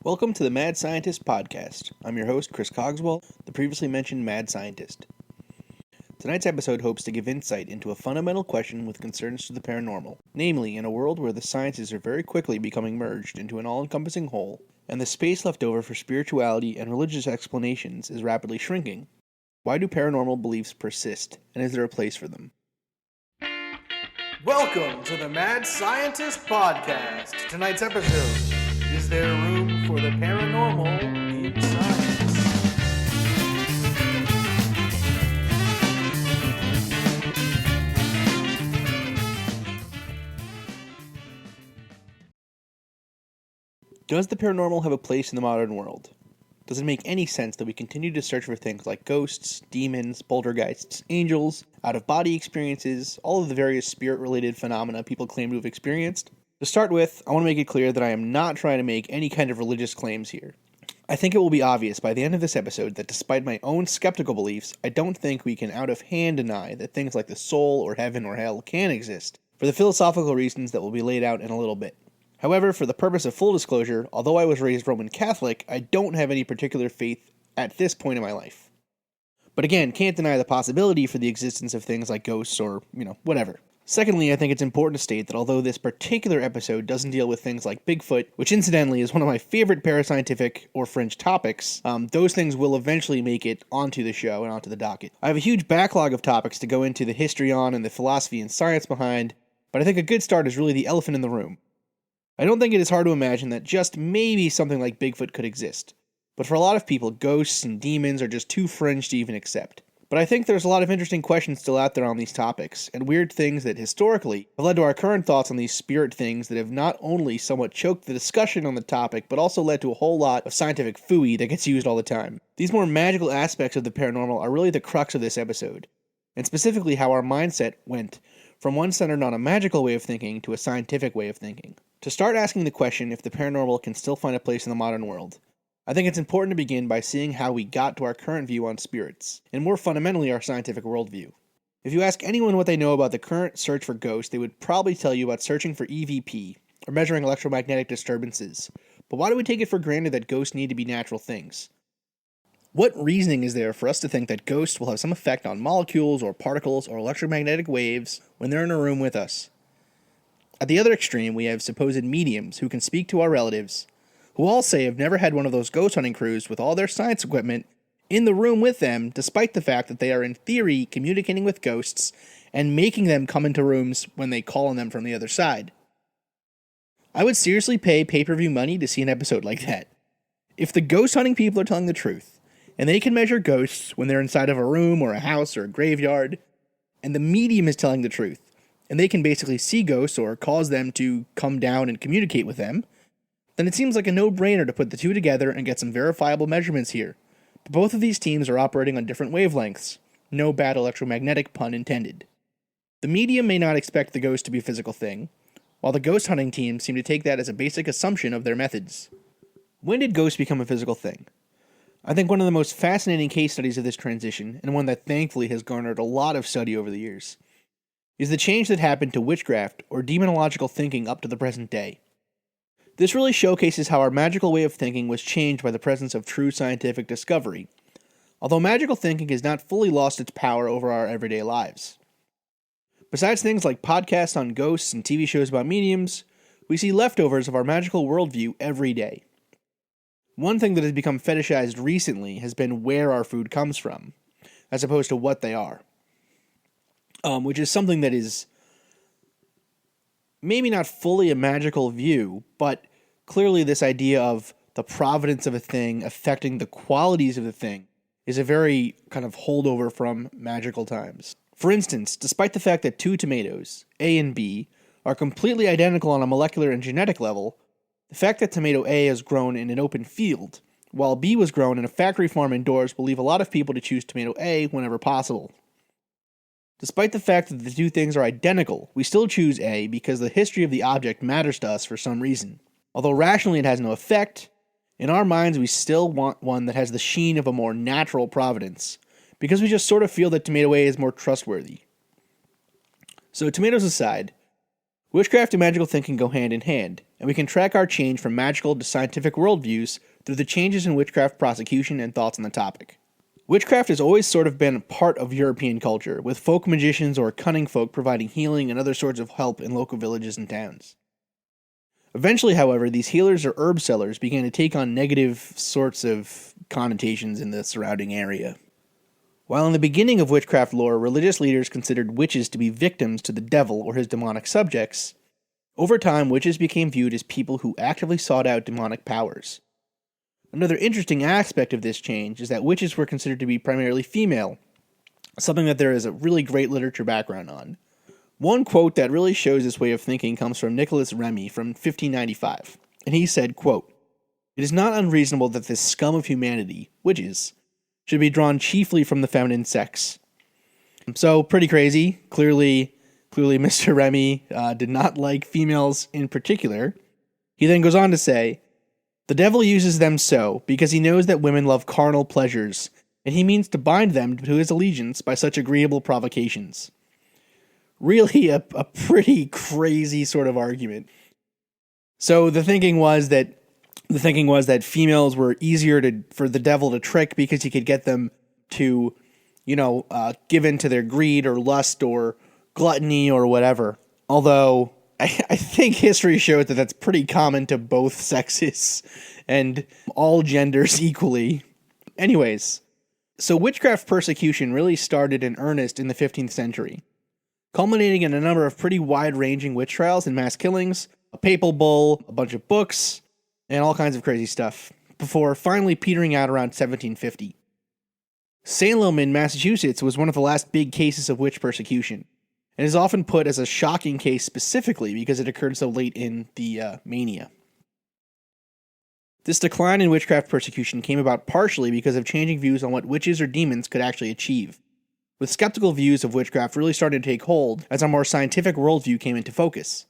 Welcome to the Mad Scientist Podcast. I'm your host, Chris Cogswell, the previously mentioned Mad Scientist. Tonight's episode hopes to give insight into a fundamental question with concerns to the paranormal. Namely, in a world where the sciences are very quickly becoming merged into an all-encompassing whole, and the space left over for spirituality and religious explanations is rapidly shrinking, why do paranormal beliefs persist, and is there a place for them? Welcome to the Mad Scientist Podcast. Tonight's episode, is there room for the paranormal in science? Does the paranormal have a place in the modern world? Does it make any sense that we continue to search for things like ghosts, demons, poltergeists, angels, out-of-body experiences, all of the various spirit-related phenomena people claim to have experienced? To start with, I want to make it clear that I am not trying to make any kind of religious claims here. I think it will be obvious by the end of this episode that despite my own skeptical beliefs, I don't think we can out of hand deny that things like the soul or heaven or hell can exist, for the philosophical reasons that will be laid out in a little bit. However, for the purpose of full disclosure, although I was raised Roman Catholic, I don't have any particular faith at this point in my life. But again, can't deny the possibility for the existence of things like ghosts or, whatever. Secondly, I think it's important to state that although this particular episode doesn't deal with things like Bigfoot, which incidentally is one of my favorite parascientific or fringe topics, those things will eventually make it onto the show and onto the docket. I have a huge backlog of topics to go into the history on and the philosophy and science behind, but I think a good start is really the elephant in the room. I don't think it is hard to imagine that just maybe something like Bigfoot could exist, but for a lot of people, ghosts and demons are just too fringe to even accept. But I think there's a lot of interesting questions still out there on these topics, and weird things that historically have led to our current thoughts on these spirit things that have not only somewhat choked the discussion on the topic, but also led to a whole lot of scientific phooey that gets used all the time. These more magical aspects of the paranormal are really the crux of this episode, and specifically how our mindset went from one centered on a magical way of thinking to a scientific way of thinking. To start asking the question if the paranormal can still find a place in the modern world, I think it's important to begin by seeing how we got to our current view on spirits, and more fundamentally our scientific worldview. If you ask anyone what they know about the current search for ghosts, they would probably tell you about searching for EVP, or measuring electromagnetic disturbances. But why do we take it for granted that ghosts need to be natural things? What reasoning is there for us to think that ghosts will have some effect on molecules or particles or electromagnetic waves when they're in a room with us? At the other extreme, we have supposed mediums who can speak to our relatives, who all say have never had one of those ghost hunting crews with all their science equipment in the room with them, despite the fact that they are in theory communicating with ghosts and making them come into rooms when they call on them from the other side. I would seriously pay pay-per-view money to see an episode like that. If the ghost hunting people are telling the truth, and they can measure ghosts when they're inside of a room or a house or a graveyard, and the medium is telling the truth, and they can basically see ghosts or cause them to come down and communicate with them, then it seems like a no-brainer to put the two together and get some verifiable measurements here. But both of these teams are operating on different wavelengths. No bad electromagnetic pun intended. The medium may not expect the ghost to be a physical thing, while the ghost hunting teams seem to take that as a basic assumption of their methods. When did ghosts become a physical thing? I think one of the most fascinating case studies of this transition, and one that thankfully has garnered a lot of study over the years, is the change that happened to witchcraft or demonological thinking up to the present day. This really showcases how our magical way of thinking was changed by the presence of true scientific discovery, although magical thinking has not fully lost its power over our everyday lives. Besides things like podcasts on ghosts and TV shows about mediums, we see leftovers of our magical worldview every day. One thing that has become fetishized recently has been where our food comes from, as opposed to what they are. Which is something that is maybe not fully a magical view, but clearly this idea of the providence of a thing affecting the qualities of the thing is a very kind of holdover from magical times. For instance, despite the fact that two tomatoes, A and B, are completely identical on a molecular and genetic level, the fact that tomato A is grown in an open field, while B was grown in a factory farm indoors, will leave a lot of people to choose tomato A whenever possible. Despite the fact that the two things are identical, we still choose A because the history of the object matters to us for some reason. Although rationally it has no effect, in our minds we still want one that has the sheen of a more natural providence, because we just sort of feel that tomato A is more trustworthy. So tomatoes aside, Witchcraft and magical thinking go hand in hand, and we can track our change from magical to scientific worldviews through the changes in witchcraft prosecution and thoughts on the topic. Witchcraft has always sort of been part of European culture, with folk magicians or cunning folk providing healing and other sorts of help in local villages and towns. Eventually, however, these healers or herb sellers began to take on negative sorts of connotations in the surrounding area. While in the beginning of witchcraft lore, religious leaders considered witches to be victims to the devil or his demonic subjects, over time witches became viewed as people who actively sought out demonic powers. Another interesting aspect of this change is that witches were considered to be primarily female, something that there is a really great literature background on. One quote that really shows this way of thinking comes from Nicholas Remy from 1595, and he said, quote, "It is not unreasonable that this scum of humanity, witches, should be drawn chiefly from the feminine sex." So, pretty crazy. Clearly Mr. Remy did not like females in particular. He then goes on to say, "The devil uses them so, because he knows that women love carnal pleasures, and he means to bind them to his allegiance by such agreeable provocations." Really a pretty crazy sort of argument. So the thinking was that females were easier for the devil to trick because he could get them to, give in to their greed or lust or gluttony or whatever. Although I think history shows that that's pretty common to both sexes and all genders equally. Anyways, so witchcraft persecution really started in earnest in the 15th century, culminating in a number of pretty wide-ranging witch trials and mass killings, a papal bull, a bunch of books, and all kinds of crazy stuff, before finally petering out around 1750. Salem in Massachusetts was one of the last big cases of witch persecution, and is often put as a shocking case specifically because it occurred so late in the mania. This decline in witchcraft persecution came about partially because of changing views on what witches or demons could actually achieve, with skeptical views of witchcraft really starting to take hold as a more scientific worldview came into focus.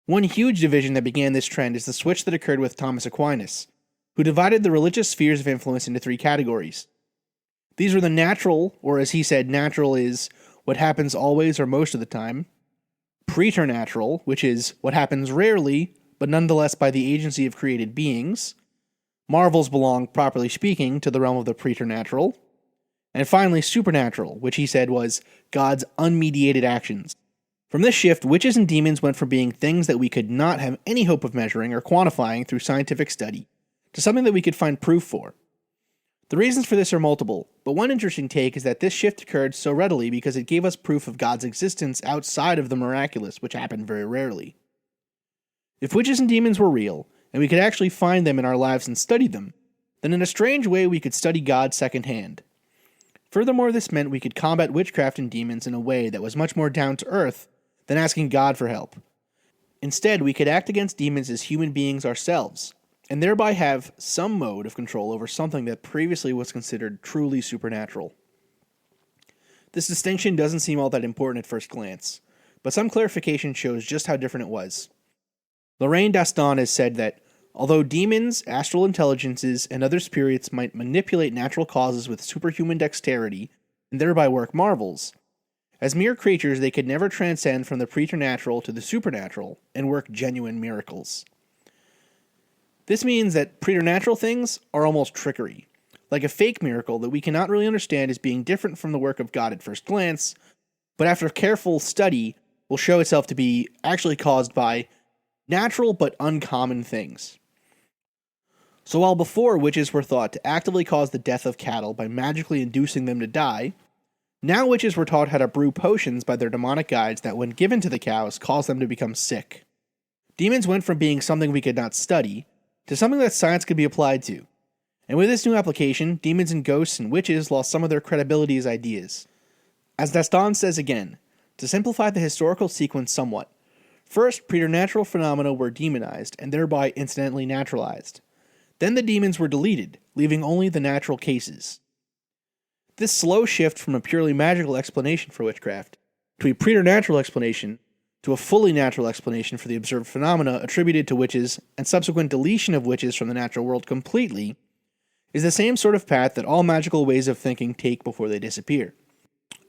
One huge division that began this trend is the switch that occurred with Thomas Aquinas, who divided the religious spheres of influence into three categories. These were the natural, or as he said, natural is what happens always or most of the time; preternatural, which is what happens rarely, but nonetheless by the agency of created beings. Marvels belong, properly speaking, to the realm of the preternatural. And finally, supernatural, which he said was God's unmediated actions. From this shift, witches and demons went from being things that we could not have any hope of measuring or quantifying through scientific study to something that we could find proof for. The reasons for this are multiple, but one interesting take is that this shift occurred so readily because it gave us proof of God's existence outside of the miraculous, which happened very rarely. If witches and demons were real, and we could actually find them in our lives and study them, then in a strange way we could study God secondhand. Furthermore, this meant we could combat witchcraft and demons in a way that was much more down to earth than asking God for help. Instead, we could act against demons as human beings ourselves, and thereby have some mode of control over something that previously was considered truly supernatural. This distinction doesn't seem all that important at first glance, but some clarification shows just how different it was. Lorraine Daston has said that although demons, astral intelligences, and other spirits might manipulate natural causes with superhuman dexterity and thereby work marvels, as mere creatures they could never transcend from the preternatural to the supernatural and work genuine miracles. This means that preternatural things are almost trickery, like a fake miracle that we cannot really understand as being different from the work of God at first glance, but after careful study will show itself to be actually caused by natural but uncommon things. So while before witches were thought to actively cause the death of cattle by magically inducing them to die, now witches were taught how to brew potions by their demonic guides that when given to the cows cause them to become sick. Demons went from being something we could not study to something that science could be applied to. And with this new application, demons and ghosts and witches lost some of their credibility as ideas. As Daston says again, to simplify the historical sequence somewhat, first, preternatural phenomena were demonized and thereby incidentally naturalized. Then the demons were deleted, leaving only the natural cases. This slow shift from a purely magical explanation for witchcraft to a preternatural explanation to a fully natural explanation for the observed phenomena attributed to witches and subsequent deletion of witches from the natural world completely is the same sort of path that all magical ways of thinking take before they disappear.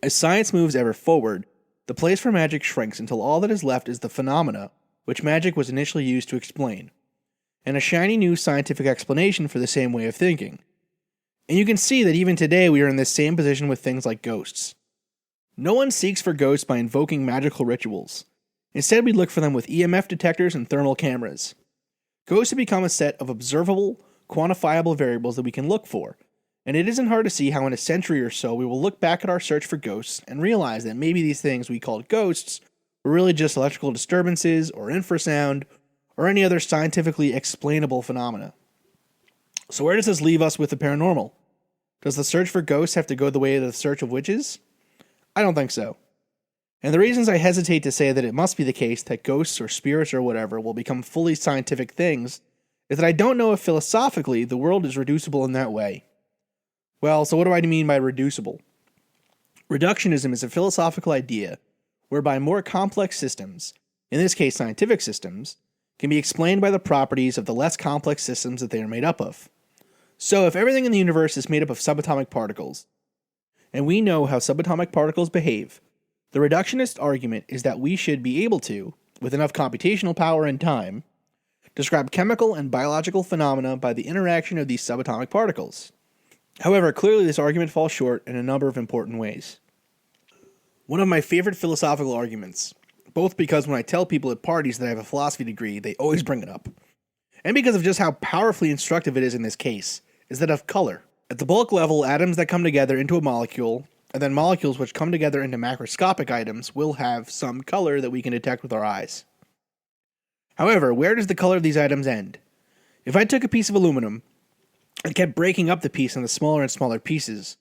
As science moves ever forward, the place for magic shrinks until all that is left is the phenomena which magic was initially used to explain, and a shiny new scientific explanation for the same way of thinking. And you can see that even today we are in this same position with things like ghosts. No one seeks for ghosts by invoking magical rituals. Instead, we look for them with EMF detectors and thermal cameras. Ghosts have become a set of observable, quantifiable variables that we can look for, and it isn't hard to see how in a century or so we will look back at our search for ghosts and realize that maybe these things we called ghosts were really just electrical disturbances or infrasound or any other scientifically explainable phenomena. So where does this leave us with the paranormal? Does the search for ghosts have to go the way of the search of witches? I don't think so. And the reasons I hesitate to say that it must be the case that ghosts or spirits or whatever will become fully scientific things is that I don't know if philosophically the world is reducible in that way. Well, so what do I mean by reducible? Reductionism is a philosophical idea whereby more complex systems, in this case scientific systems, can be explained by the properties of the less complex systems that they are made up of. So if everything in the universe is made up of subatomic particles, and we know how subatomic particles behave, the reductionist argument is that we should be able to, with enough computational power and time, describe chemical and biological phenomena by the interaction of these subatomic particles. However, clearly this argument falls short in a number of important ways. One of my favorite philosophical arguments, both because when I tell people at parties that I have a philosophy degree, they always bring it up, and because of just how powerfully instructive it is in this case, is that of color. At the bulk level, atoms that come together into a molecule, and then molecules which come together into macroscopic items will have some color that we can detect with our eyes. However, where does the color of these items end? If I took a piece of aluminum and kept breaking up the piece into smaller and smaller pieces,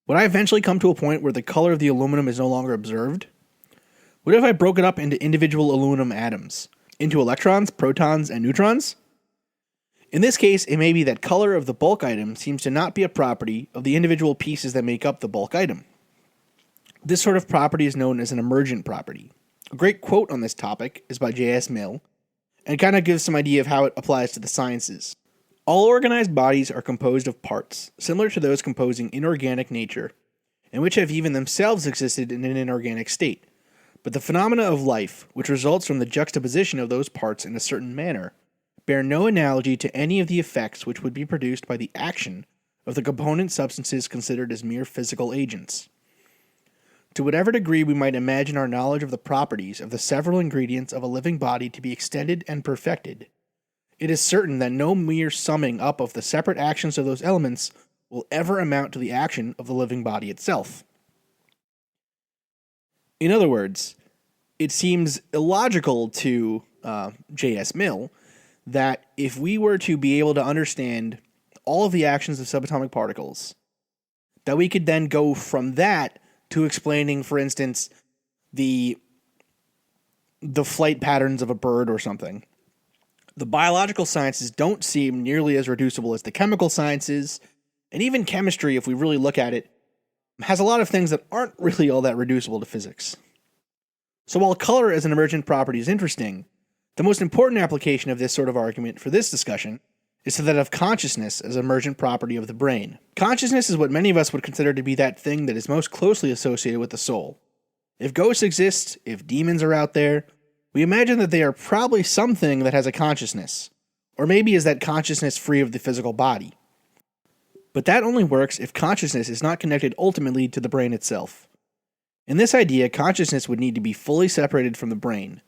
would I eventually come to a point where the color of the aluminum is no longer observed? What if I broke it up into individual aluminum atoms, into electrons, protons, and neutrons? In this case, it may be that color of the bulk item seems to not be a property of the individual pieces that make up the bulk item. This sort of property is known as an emergent property. A great quote on this topic is by J.S. Mill, and kind of gives some idea of how it applies to the sciences. All organized bodies are composed of parts, similar to those composing inorganic nature, and which have even themselves existed in an inorganic state. But the phenomena of life, which results from the juxtaposition of those parts in a certain manner, bear no analogy to any of the effects which would be produced by the action of the component substances considered as mere physical agents. To whatever degree we might imagine our knowledge of the properties of the several ingredients of a living body to be extended and perfected, it is certain that no mere summing up of the separate actions of those elements will ever amount to the action of the living body itself. In other words, it seems illogical to J.S. Mill that if we were to be able to understand all of the actions of subatomic particles, that we could then go from that to explaining, for instance, the flight patterns of a bird or something. The biological sciences don't seem nearly as reducible as the chemical sciences, and even chemistry, if we really look at it, has a lot of things that aren't really all that reducible to physics. So while color as an emergent property is interesting, the most important application of this sort of argument for this discussion is to that of consciousness as an emergent property of the brain. Consciousness is what many of us would consider to be that thing that is most closely associated with the soul. If ghosts exist, if demons are out there, we imagine that they are probably something that has a consciousness, or maybe is that consciousness free of the physical body. But that only works if consciousness is not connected ultimately to the brain itself. In this idea, consciousness would need to be fully separated from the brain.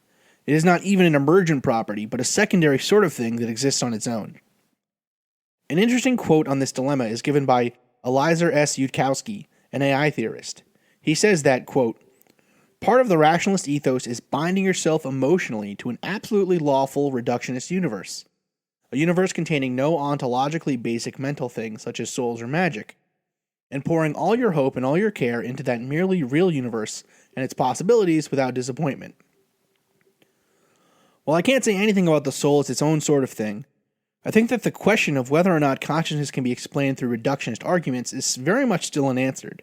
It is not even an emergent property, but a secondary sort of thing that exists on its own. An interesting quote on this dilemma is given by Eliezer S. Yudkowsky, an AI theorist. He says that, quote, "Part of the rationalist ethos is binding yourself emotionally to an absolutely lawful reductionist universe, a universe containing no ontologically basic mental things such as souls or magic, and pouring all your hope and all your care into that merely real universe and its possibilities without disappointment." While I can't say anything about the soul as its own sort of thing, I think that the question of whether or not consciousness can be explained through reductionist arguments is very much still unanswered.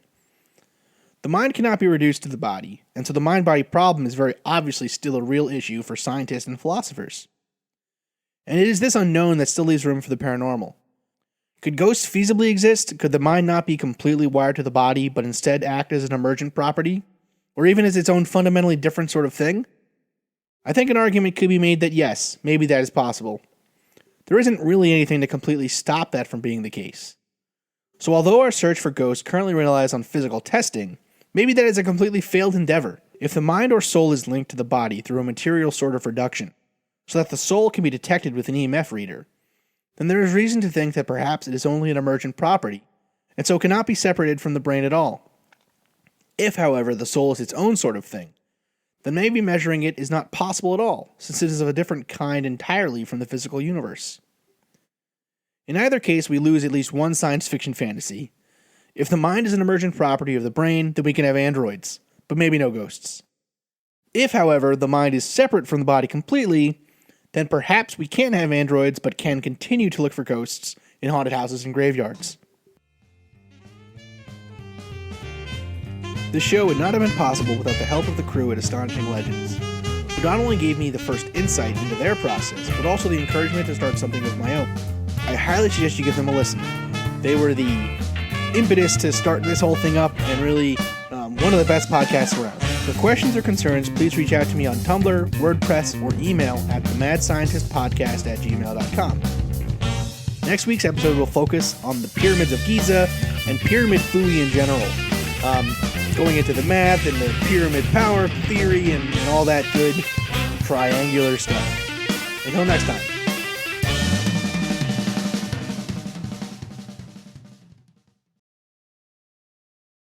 The mind cannot be reduced to the body, and so the mind-body problem is very obviously still a real issue for scientists and philosophers. And it is this unknown that still leaves room for the paranormal. Could ghosts feasibly exist? Could the mind not be completely wired to the body, but instead act as an emergent property? or even as its own fundamentally different sort of thing? I think an argument could be made that yes, maybe that is possible. There isn't really anything to completely stop that from being the case. So although our search for ghosts currently relies on physical testing, maybe that is a completely failed endeavor. If the mind or soul is linked to the body through a material sort of reduction, so that the soul can be detected with an EMF reader, then there is reason to think that perhaps it is only an emergent property, and so cannot be separated from the brain at all. If, however, the soul is its own sort of thing, then maybe measuring it is not possible at all, since it is of a different kind entirely from the physical universe. In either case, we lose at least one science fiction fantasy. If the mind is an emergent property of the brain, then we can have androids, but maybe no ghosts. If, however, the mind is separate from the body completely, then perhaps we can have androids but can continue to look for ghosts in haunted houses and graveyards. This show would not have been possible without the help of the crew at Astonishing Legends, who not only gave me the first insight into their process, but also the encouragement to start something of my own. I highly suggest you give them a listen. They were the impetus to start this whole thing up, and really one of the best podcasts around. For questions or concerns, please reach out to me on Tumblr, WordPress, or email at themadscientistpodcast@gmail.com. Next week's episode will focus on the pyramids of Giza and pyramid theory in general. Going into the math and the pyramid power theory and all that good triangular stuff. Until next time.